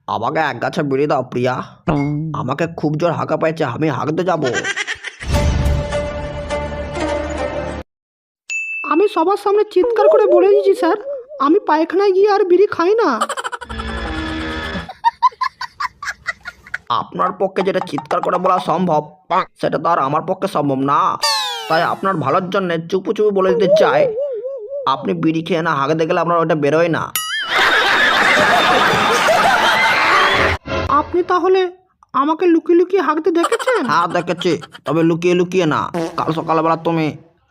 আমাকে এক গাছে বিড়ি দাও প্রিয়া। আমাকে খুব জোর হাঁকা পাইছে, আমি হাঁকতে যাব। আমি সবার সামনে চিৎকার করে বলে দিয়েছি স্যার, আমি পায়খানায় গিয়ে আর বিড়ি খাই না। আপনার পক্ষে যেটা চিৎকার করে বলা সম্ভব সেটা তো আর আমার পক্ষে সম্ভব না। তাই আপনার ভালোর জন্য চুপু চুপু বলে দিতে চাই, আপনি বিড়ি খেয়ে না হাঁকতে গেলে আপনার ওটা বেরোয় না। আপনি তাহলে আমাকে লুকিয়ে লুকিয়ে হাঁকতে দেখেছেন? হ্যাঁ দেখেছি, তবে লুকিয়ে লুকিয়ে না। কাল সকালবেলা তুমি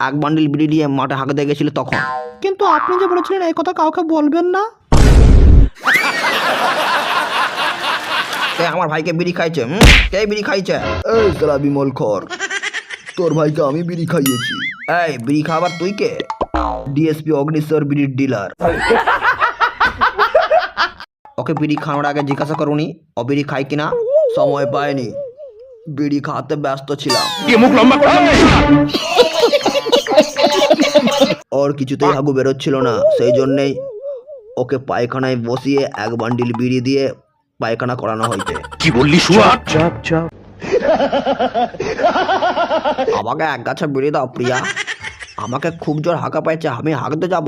এক বান্ডিল বিড়ি দিয়ে মাঠে হাঁকতে গেছিলে তখন। কিন্তু আপনি যে বলেছিলেন এই কথা কাউকে বলবেন না। কে আমার ভাইকে বিড়ি খাইছে? কে বিড়ি খাইছে? এই সালা বিমল খর, তোর ভাইকে আমি বিড়ি খাইয়েছি। এই বিড়ি খাবার তুই কে? ডিএসপি অগ্নিশ্বর বিড়ির ডিলার। ওকে বিড়ি খাওয়ার আগে জিজ্ঞাসা করুনি ও বিড়ি খায় কিনা? সময় পায়নি, বিড়ি খাওয়াতে ব্যস্ত ছিলাম। ওর কিছুতেই হাগু বেরোচ্ছিল না, সেই জন্যেই ওকে পায়খানায় বসিয়ে এক বান্ডিল বিড়ি দিয়ে পায়খানা করানো হয়েছে। কি বললি শুয়া? আমাকে এক গাছে বিড়ি দাও প্রিয়া। আমাকে খুব জোর হাঁকা পাইছে, আমি হাঁকতে যাব।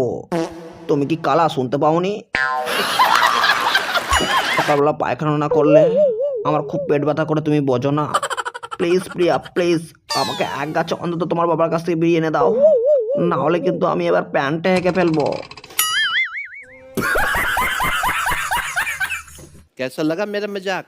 তুমি কি কালা শুনতে পাওনি? সকালবেলা পায়খানা না করলে আমার খুব পেট ব্যথা করে, তুমি বোঝো না? প্লিজ প্রিয়া প্লিজ, আমাকে এক গাছে অন্তত তোমার বাবার কাছ থেকে বিড়ি এনে দাও, না হলে কিন্তু আমি এবার প্যান্টে হেঁকে ফেলবো। कैसा लगा मेरा मजाक?